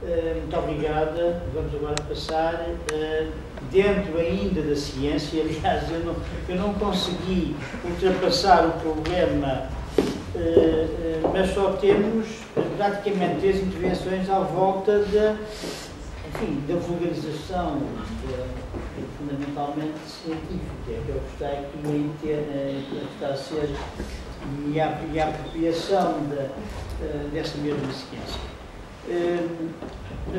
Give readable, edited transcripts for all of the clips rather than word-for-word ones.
Muito obrigada. Vamos agora passar dentro ainda da ciência. Aliás, eu não consegui ultrapassar o problema, mas só temos praticamente 3 intervenções à volta da vulgarização fundamentalmente científica, que é o que está aqui está a ser, e a apropriação dessa mesma ciência.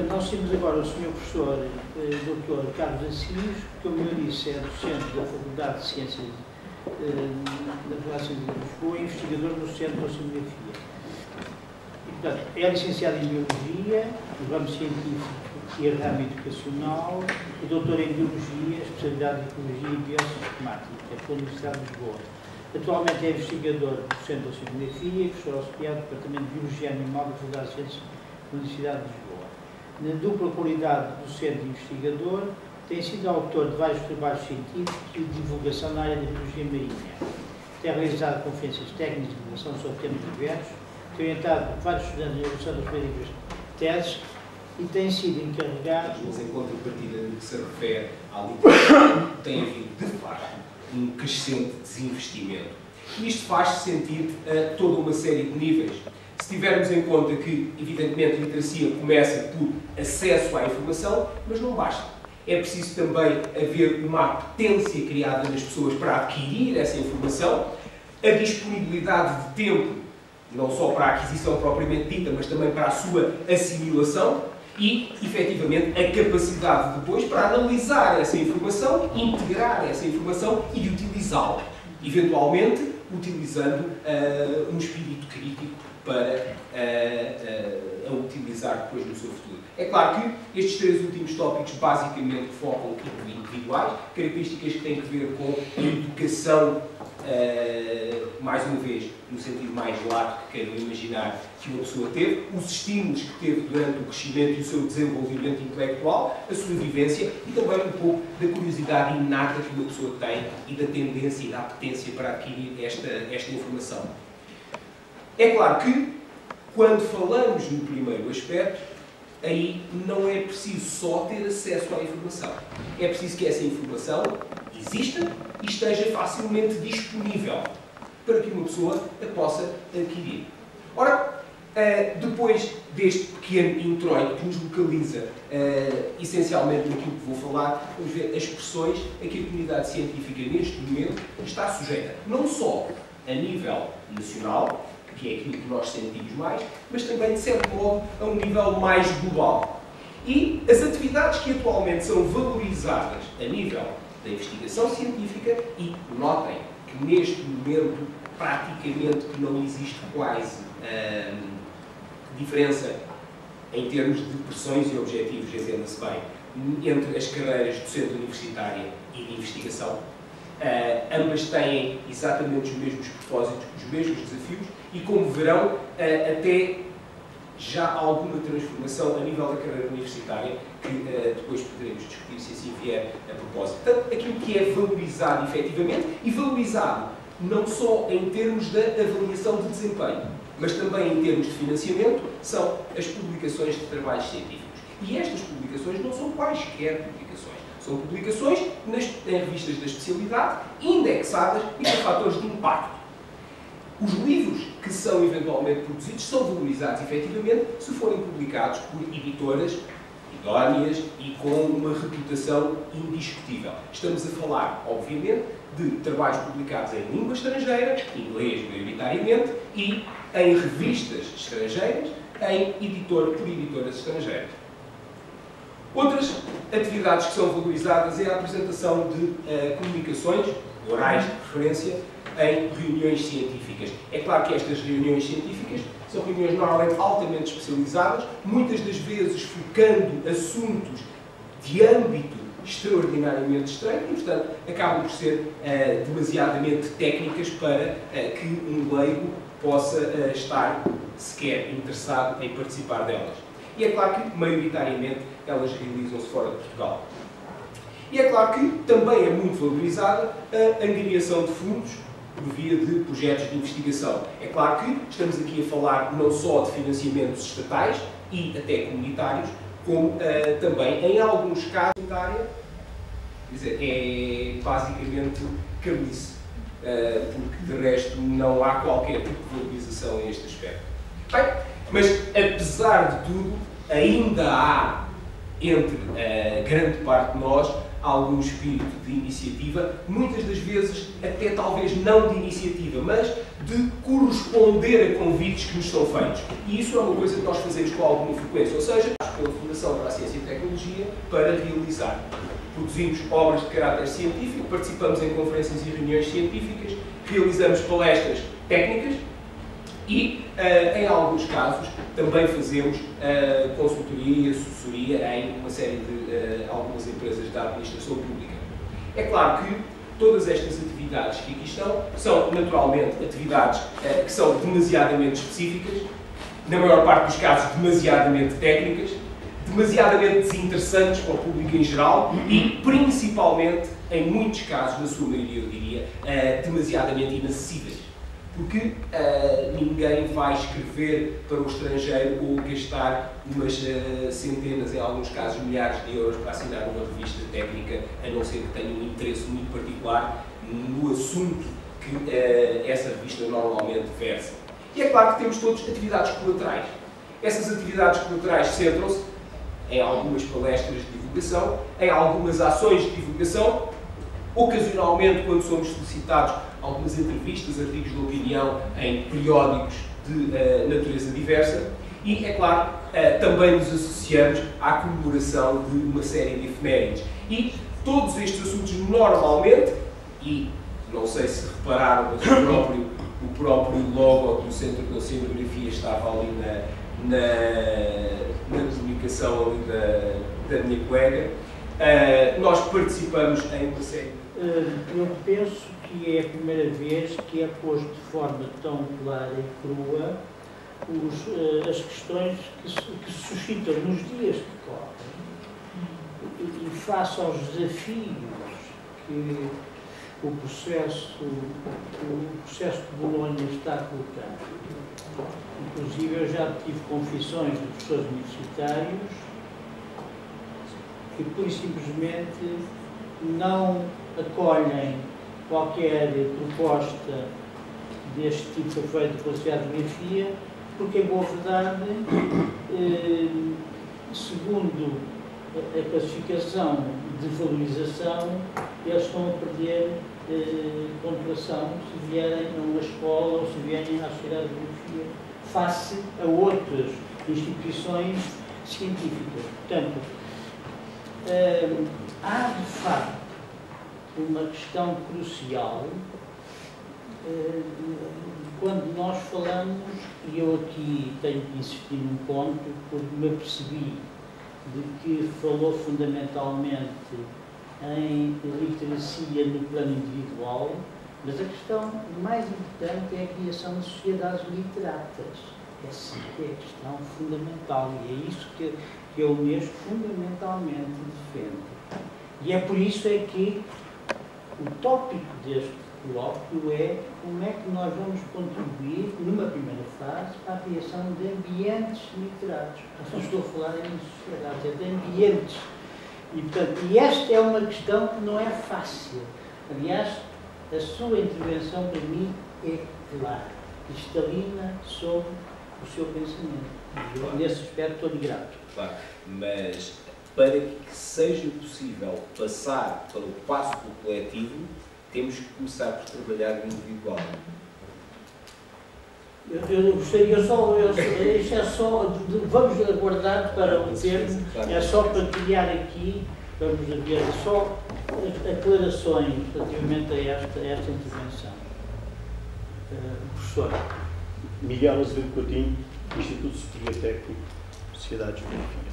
Nós temos agora o Sr. Professor Dr. Carlos Assis, que, como eu disse, é docente da Faculdade de Ciências da Faculdade de Lisboa e investigador do Centro de Oceanografia. E, portanto, é licenciado em Biologia, no ramo científico e ramo educacional, e doutor em Biologia, especialidade de Ecologia e Biosistemática, pela Universidade de Lisboa. Atualmente é investigador do Centro de Oceanografia e professor auxiliar do Departamento de Biologia Animal da Faculdade de Ciências da Universidade de Lisboa. Na dupla qualidade de docente e investigador, tem sido autor de vários trabalhos científicos e de divulgação na área da biologia marinha. Tem realizado conferências técnicas de divulgação sobre temas diversos, tem orientado vários estudantes na elaboração das respectivas teses e tem sido encarregado... Mas em contrapartida do que se refere à literatura, tem havido, de facto, um crescente desinvestimento. E isto faz-se sentir a toda uma série de níveis. Se tivermos em conta que, evidentemente, a literacia começa por acesso à informação, mas não basta. É preciso também haver uma apetência criada nas pessoas para adquirir essa informação, a disponibilidade de tempo, não só para a aquisição propriamente dita, mas também para a sua assimilação e, efetivamente, a capacidade depois para analisar essa informação, integrar essa informação e de utilizá-la. Eventualmente, utilizando um espírito crítico para a utilizar depois no seu futuro. É claro que estes 3 últimos tópicos basicamente focam em individuais, características que têm que ver com a educação, mais uma vez, no sentido mais lato que queiram imaginar que uma pessoa teve, os estímulos que teve durante o crescimento e o seu desenvolvimento intelectual, a sua vivência e também um pouco da curiosidade inata que uma pessoa tem e da tendência e da apetência para adquirir esta informação. É claro que, quando falamos no primeiro aspecto, aí não é preciso só ter acesso à informação. É preciso que essa informação exista e esteja facilmente disponível para que uma pessoa a possa adquirir. Ora, depois deste pequeno introito que nos localiza essencialmente naquilo que vou falar, vamos ver as pressões a que a comunidade científica neste momento está sujeita. Não só a nível nacional, que é aquilo que nós sentimos mais, mas também, de certo modo, a um nível mais global. E as atividades que atualmente são valorizadas a nível da investigação científica, e notem que neste momento praticamente que não existe quase diferença em termos de pressões e objetivos, entenda-se bem, entre as carreiras docente universitária e de investigação. Ambas têm exatamente os mesmos propósitos, os mesmos desafios e, como verão, até já há alguma transformação a nível da carreira universitária que depois poderemos discutir se assim vier a propósito. Portanto, aquilo que é valorizado efetivamente e valorizado não só em termos da avaliação de desempenho, mas também em termos de financiamento, são as publicações de trabalhos científicos. E estas publicações não são quaisquer publicações. São publicações em revistas da especialidade, indexadas e com fatores de impacto. Os livros que são eventualmente produzidos são valorizados efetivamente se forem publicados por editoras idóneas e com uma reputação indiscutível. Estamos a falar, obviamente, de trabalhos publicados em língua estrangeira, inglês maioritariamente, e em revistas estrangeiras, por editoras estrangeiras. Outras atividades que são valorizadas é a apresentação de comunicações orais de preferência em reuniões científicas. É claro que estas reuniões científicas são reuniões normalmente altamente especializadas, muitas das vezes focando assuntos de âmbito extraordinariamente estreito e, portanto, acabam por ser demasiadamente técnicas para que um leigo possa estar sequer interessado em participar delas. E é claro que, maioritariamente, elas realizam-se fora de Portugal. E é claro que também é muito valorizada a angariação de fundos por via de projetos de investigação. É claro que estamos aqui a falar não só de financiamentos estatais, e até comunitários, como também, em alguns casos, da área, quer dizer, é basicamente carnice, porque de resto não há qualquer tipo de valorização a este aspecto. Bem, mas apesar de tudo, ainda há entre grande parte de nós algum espírito de iniciativa, muitas das vezes até talvez não de iniciativa, mas de corresponder a convites que nos são feitos. E isso é uma coisa que nós fazemos com alguma frequência, ou seja, pela Fundação para a Ciência e Tecnologia, para realizar. Produzimos obras de caráter científico, participamos em conferências e reuniões científicas, realizamos palestras técnicas e, em alguns casos, também fazemos consultoria e assessoria em uma série de algumas empresas da administração pública. É claro que todas estas atividades que aqui estão são, naturalmente, atividades que são demasiadamente específicas, na maior parte dos casos, demasiadamente técnicas, demasiadamente desinteressantes para o público em geral e, principalmente, em muitos casos, na sua maioria, eu diria, demasiadamente inacessíveis. Porque ninguém vai escrever para o estrangeiro ou gastar umas centenas, em alguns casos milhares de euros para assinar uma revista técnica, a não ser que tenha um interesse muito particular no assunto que essa revista normalmente versa. E é claro que temos todos atividades colaterais. Essas atividades colaterais centram-se em algumas palestras de divulgação, em algumas ações de divulgação, ocasionalmente, quando somos solicitados, algumas entrevistas, artigos de opinião em periódicos de natureza diversa e, é claro, também nos associamos à comemoração de uma série de efemérides. E todos estes assuntos, normalmente, e não sei se repararam, mas o próprio logo do Centro de Oceanografia estava ali na comunicação ali da minha colega, nós participamos em uma série. Eu penso que é a primeira vez que é posto de forma tão clara e crua as questões que se suscitam nos dias que correm e face aos desafios que o processo de Bolonha está colocando. Inclusive, eu já tive confissões de professores universitários que, pura e simplesmente, não acolhem qualquer proposta deste tipo feita pela Oceanografia, porque, em boa verdade, segundo a classificação de valorização, eles estão a perder pontuação se vierem a uma escola ou se vierem à Sociedade de Geografia face a outras instituições científicas. Portanto, há de facto uma questão crucial quando nós falamos, e eu aqui tenho que insistir num ponto, porque me apercebi de que falou fundamentalmente em literacia no plano individual, mas a questão mais importante é a criação de sociedades literatas. Essa é a questão fundamental e é isso que eu mesmo fundamentalmente defendo. E é por isso é que o tópico deste colóquio é como é que nós vamos contribuir, numa primeira fase, para a criação de ambientes literatos. Não estou a falar em sociedades, é de ambientes. E, portanto, esta é uma questão que não é fácil. Aliás, a sua intervenção, para mim, é clara, cristalina sobre o seu pensamento. E eu, nesse aspecto, estou-lhe grato. Claro, mas para que seja possível passar para o passo do coletivo, temos que começar por trabalhar no individual. Eu gostaria isto é só, vamos aguardar para o termo, é só para criar aqui, vamos ver, só aclarações relativamente a esta intervenção. Professor. Miguel Azevedo Coutinho, Instituto Superior Técnico, Sociedade de Geografia.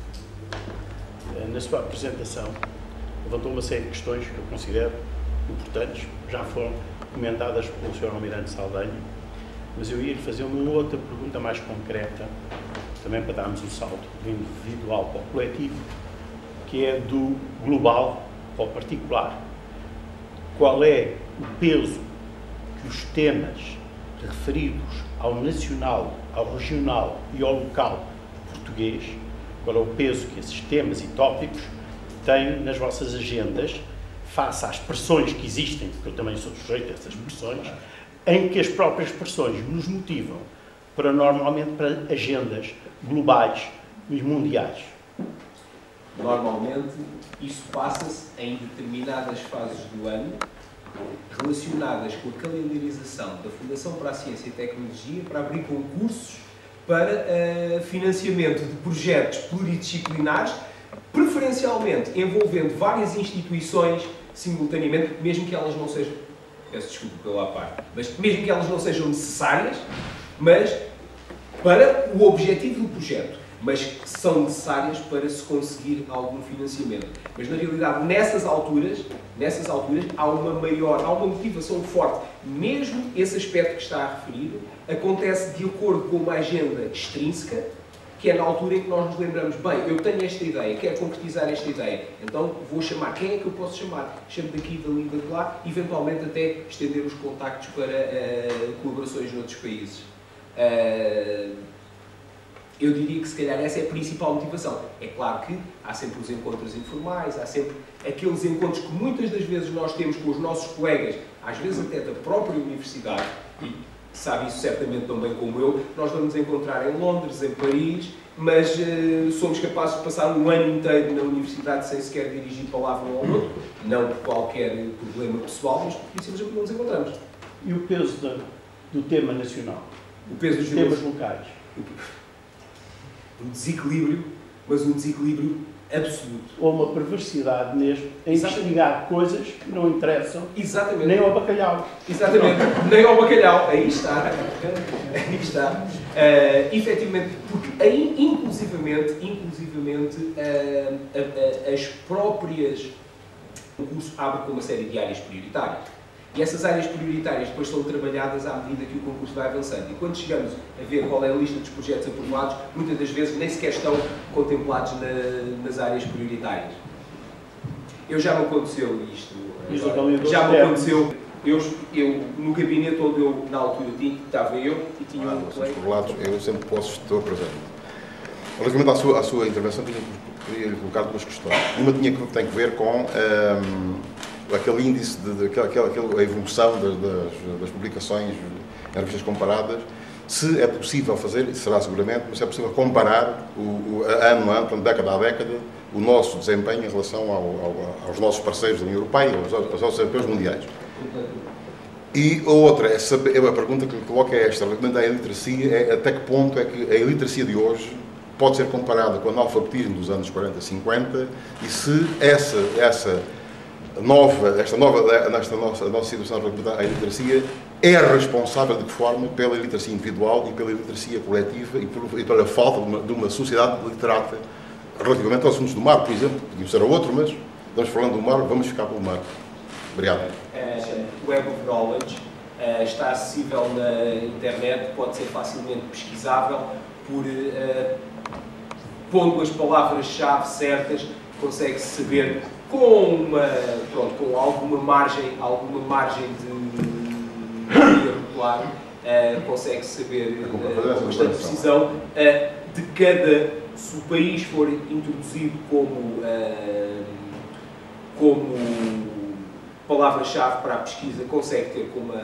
Na sua apresentação, levantou uma série de questões que eu considero importantes, já foram comentadas pelo Sr. Almirante Saldanha, mas eu ia lhe fazer uma outra pergunta mais concreta, também para darmos um salto do individual para o coletivo, que é do global ao particular. Qual é o peso que os temas referidos ao nacional, ao regional e ao local português português, qual é o peso que esses temas e tópicos têm nas vossas agendas, face às pressões que existem, porque eu também sou sujeito a essas pressões, em que as próprias pressões nos motivam normalmente para agendas globais e mundiais. Normalmente, isso passa-se em determinadas fases do ano, relacionadas com a calendarização da Fundação para a Ciência e Tecnologia para abrir concursos para financiamento de projetos pluridisciplinares, preferencialmente envolvendo várias instituições simultaneamente, mesmo que elas não sejam, peço desculpa pela parte, mas mesmo que elas não sejam necessárias, mas para o objetivo do projeto, mas que são necessárias para se conseguir algum financiamento. Mas, na realidade, nessas alturas há uma motivação forte. Mesmo esse aspecto que está a referir acontece de acordo com uma agenda extrínseca, que é na altura em que nós nos lembramos, bem, eu tenho esta ideia, quero concretizar esta ideia, então vou chamar. Quem é que eu posso chamar? Chamo daqui, dali, de lá, eventualmente até estender os contactos para colaborações noutros países. Eu diria que, se calhar, essa é a principal motivação. É claro que há sempre os encontros informais, há sempre aqueles encontros que muitas das vezes nós temos com os nossos colegas, às vezes até da própria universidade, e sabe isso certamente tão bem como eu, nós vamos encontrar em Londres, em Paris, mas somos capazes de passar um ano inteiro na universidade sem sequer dirigir palavra um ao outro, não por qualquer problema pessoal, mas porque simplesmente não nos encontramos. E o peso do tema nacional? O peso dos temas locais? Um desequilíbrio, mas um desequilíbrio absoluto. Ou uma perversidade mesmo em investigar coisas que não interessam. Exatamente. Nem ao bacalhau. Exatamente, nem ao bacalhau. Aí está. Aí está. Efetivamente, porque aí, inclusivamente as próprias... O curso abre com uma série de áreas prioritárias. E essas áreas prioritárias depois são trabalhadas à medida que o concurso vai avançando. E quando chegamos a ver qual é a lista dos projetos aprovados, muitas das vezes nem sequer estão contemplados nas áreas prioritárias. Já me aconteceu isto. Já me aconteceu. Eu, no gabinete onde eu, na altura, estava eu e tinha um colega... Eu sempre estou presente. Relativamente à sua intervenção, queria lhe colocar duas questões. Uma tem que ver com aquele índice, a evolução das publicações em revistas comparadas, se é possível fazer, será seguramente, mas se é possível comparar ano a ano, década a década, o nosso desempenho em relação aos nossos parceiros da União Europeia, aos nossos europeus mundiais. E a outra, a pergunta que lhe coloco é esta, relativamente à iliteracia, até que ponto é que a iliteracia de hoje pode ser comparada com o analfabetismo dos anos 40, 50, e se esta nossa situação relativa à iliteracia é responsável de que forma pela iliteracia individual e pela iliteracia coletiva e pela falta de uma sociedade literata relativamente aos assuntos do mar, por exemplo. Podíamos ser outro, mas estamos falando do mar, vamos ficar pelo mar. Obrigado. O Web of Knowledge está acessível na internet, pode ser facilmente pesquisável pondo as palavras-chave certas, consegue-se saber com alguma margem de erro, claro, consegue-se saber com bastante precisão de cada, se o país for introduzido como palavra-chave para a pesquisa, consegue ter com uma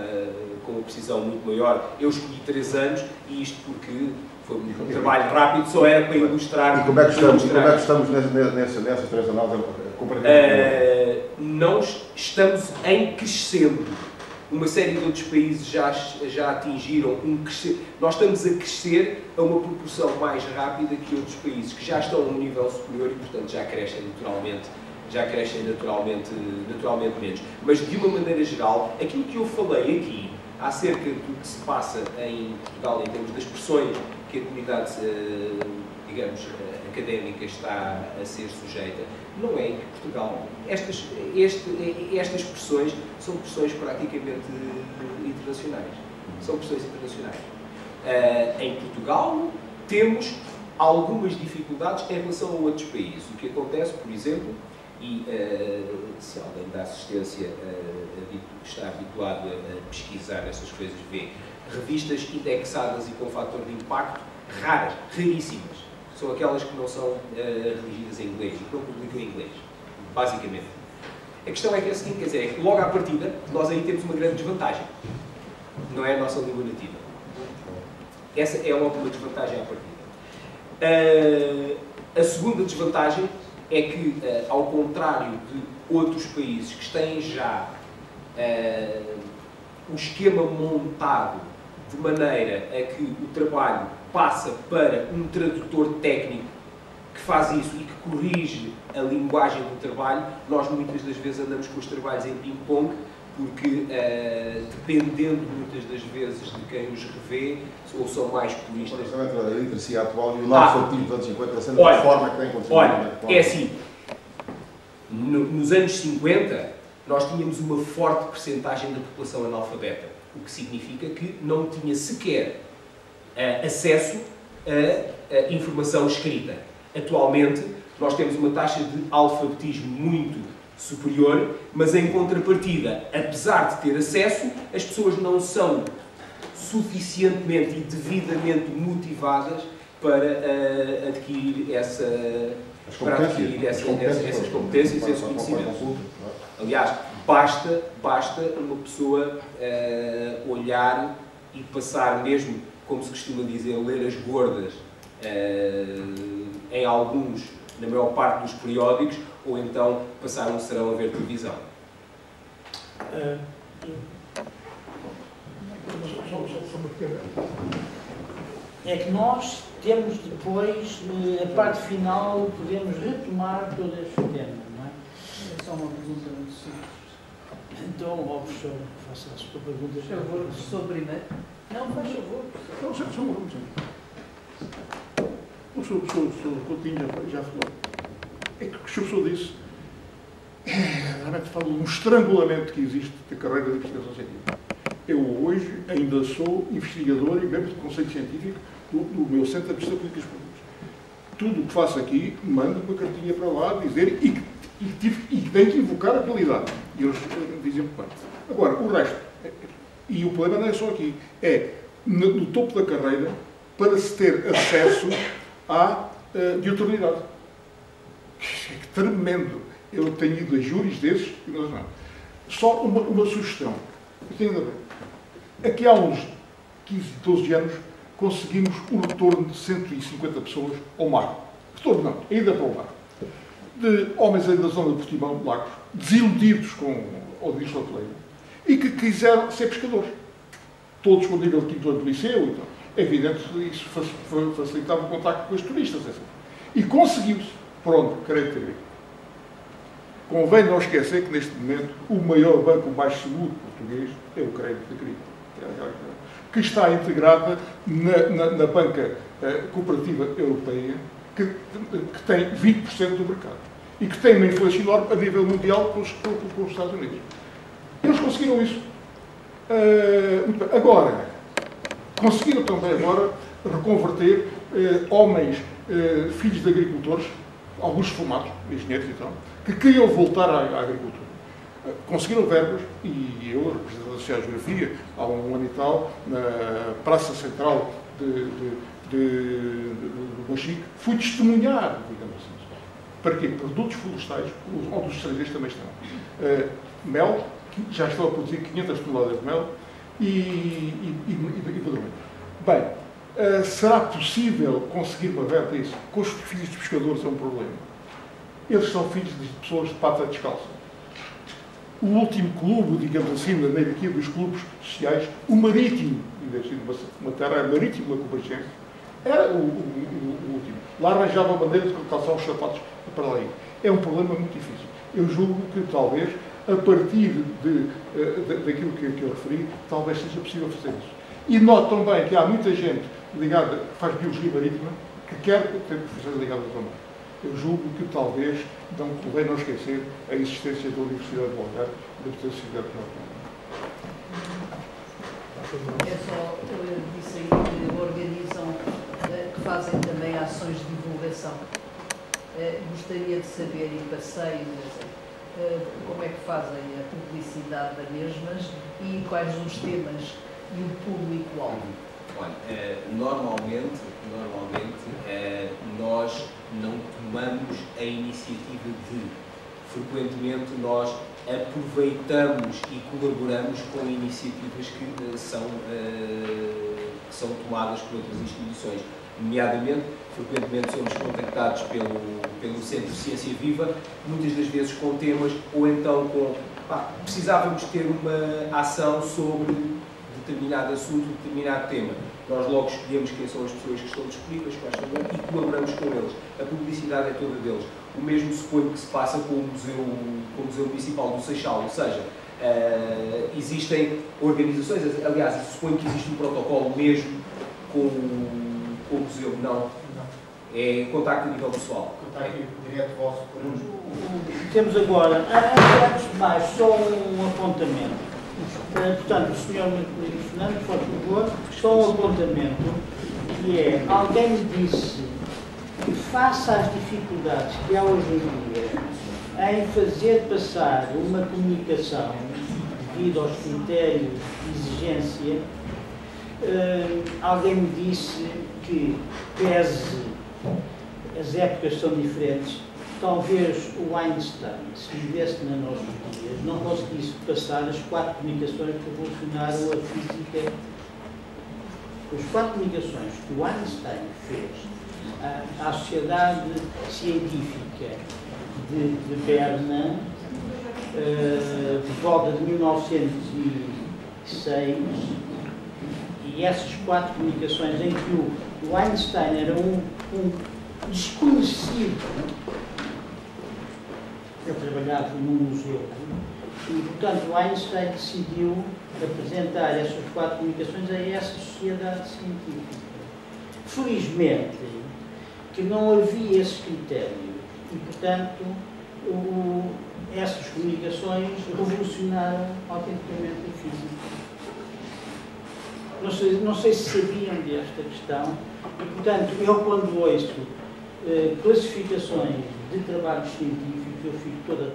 precisão muito maior. Eu escolhi 3 anos, e isto porque foi um trabalho rápido, só era para ilustrar. E como é que estamos nessas 3 análises? Não estamos em crescendo. Uma série de outros países já atingiram um crescimento. Nós estamos a crescer a uma proporção mais rápida que outros países que já estão a um nível superior e, portanto, já crescem naturalmente menos. Mas, de uma maneira geral, aquilo que eu falei aqui acerca do que se passa em Portugal em termos das pressões que a comunidade, digamos, académica está a ser sujeita, não é em Portugal. Estas pressões são pressões praticamente internacionais. São pressões internacionais. Em Portugal temos algumas dificuldades em relação a outros países. O que acontece, por exemplo, e se alguém da assistência está habituado a pesquisar essas coisas, vê revistas indexadas e com fator de impacto raras, raríssimas. são aquelas que não são redigidas em inglês e que não publicam em inglês, basicamente. A questão é que é a seguinte, quer dizer, é que logo à partida, nós aí temos uma grande desvantagem. Não é a nossa língua nativa. Essa é logo uma desvantagem à partida. A segunda desvantagem é que, ao contrário de outros países que têm já o esquema montado de maneira a que o trabalho passa para um tradutor técnico que faz isso e que corrige a linguagem do trabalho, nós muitas das vezes andamos com os trabalhos em ping-pong, porque dependendo muitas das vezes de quem os revê, ou são mais puristas. A literacia atual e o nosso artigo dos anos 50 sendo olha, a forma que tem acontecido. Olha, é assim, nos anos 50 nós tínhamos uma forte percentagem da população analfabeta, o que significa que não tinha sequer acesso a informação escrita. Atualmente nós temos uma taxa de alfabetismo muito superior, mas em contrapartida, apesar de ter acesso, as pessoas não são suficientemente e devidamente motivadas para adquirir essas competências, esse conhecimento. Aliás, basta uma pessoa olhar e passar mesmo, como se costuma dizer, ler as gordas em alguns, na maior parte dos periódicos, ou então passar um serão a ver televisão. É que nós temos depois, a parte final, podemos retomar todo este tema, não é? É só uma pergunta muito simples. Então, ó professor, faça a sua pergunta. Por favor, professor primeiro. Não, faz favor. Não, só uma pergunta. O professor Coutinho já falou. É que o professor disse, realmente fala de um estrangulamento que existe da carreira de investigação científica. Eu hoje ainda sou investigador e membro do Conselho Científico do meu Centro de Pesquisa de Políticas Públicas. Tudo o que faço aqui, mando uma cartinha para lá dizer e tenho que invocar a qualidade. E eles dizem muito bem. Agora, o resto, e o problema não é só aqui, é no topo da carreira para se ter acesso à diuturnidade. É tremendo. Eu tenho ido a júris desses e nós não. Só uma sugestão. Eu tenho a ver. Aqui há uns 15, 12 anos conseguimos um retorno de 150 pessoas ao mar. Retorno não, ainda para o mar. De homens aí da zona de Portimão, de Lagos, desiludidos com o Odilson Hoteleiro e que quiseram ser pescadores. Todos com o nível de quinto ano do liceu. Então, é evidente que isso facilitava o contacto com os turistas. E conseguiu-se. Pronto, crédito agrícola. Convém não esquecer que neste momento o maior banco mais seguro português é o crédito agrícola, que está integrada na banca cooperativa europeia, que tem 20% do mercado e que tem uma influência enorme a nível mundial com os Estados Unidos. Eles conseguiram isso. Agora, conseguiram também agora reconverter homens, filhos de agricultores, alguns formados, engenheiros e tal, que queriam voltar à agricultura. Conseguiram verbas e eu, representante da Sociedade de Geografia, há um ano e tal, na Praça Central do Machique, fui testemunhar, digamos assim. Para quê? Produtos florestais, onde os estrangeiros também estão. Mel, que já estão a produzir 500 toneladas de mel, e padrões. Bem, será possível conseguir uma verba isso? Com os filhos de pescadores é um problema. Eles são filhos de pessoas de pata descalça. O último clube, digamos assim, na hierarquia dos clubes sociais, o Marítimo, uma terra marítima com Convergência, era o último. Lá arranjava maneira de calçar os sapatos para lá ir. É um problema muito difícil. Eu julgo que talvez, a partir daquilo que eu referi, talvez seja possível fazer isso. E noto também que há muita gente ligada, que faz biologia marítima, que quer ter profissões ligadas ao mar. Eu julgo que talvez não convém não esquecer a existência da Universidade de Algarve e da Universidade de Algarve. É só, disse aí que organizam, que fazem também ações de divulgação. Gostaria de saber, e passei, como é que fazem a publicidade das mesmas e quais os temas e o público-alvo. Olha, normalmente nós não tomamos a iniciativa de. Frequentemente nós aproveitamos e colaboramos com iniciativas que são tomadas por outras instituições. Nomeadamente, frequentemente somos contactados pelo Centro Ciência Viva, muitas das vezes com temas, ou então com, precisávamos ter uma ação sobre determinado assunto, determinado tema. Nós logo escolhemos quem são as pessoas que estão disponíveis, quais são eles, e colaboramos com eles. A publicidade é toda deles. O mesmo suponho que se passa com o Museu Municipal do Seixal, ou seja, existem organizações, aliás, suponho que existe um protocolo mesmo com o museu, não? É contacto a nível pessoal. Contacto direto vosso por uns. Temos agora, antes de mais, só um apontamento. Portanto, o Sr. Fernando, por favor, só um apontamento, que é, alguém me disse que face às dificuldades que há hoje em dia em fazer passar uma comunicação devido aos critérios de exigência, alguém me disse que, pese as épocas são diferentes, talvez o Einstein, se vivesse nos nossos dias, não conseguisse passar as 4 comunicações que revolucionaram a física. As 4 comunicações que o Einstein fez à Sociedade Científica de Berna, de volta de 1906, e essas 4 comunicações em que o Einstein era um desconhecido. Ele trabalhava num museu e, portanto, o Einstein decidiu apresentar essas 4 comunicações a essa sociedade científica. Felizmente, que não havia esses critérios e, portanto, essas comunicações revolucionaram autenticamente a física. Não sei se sabiam desta questão e, portanto, eu quando ouço classificações de trabalhos científicos, eu fico toda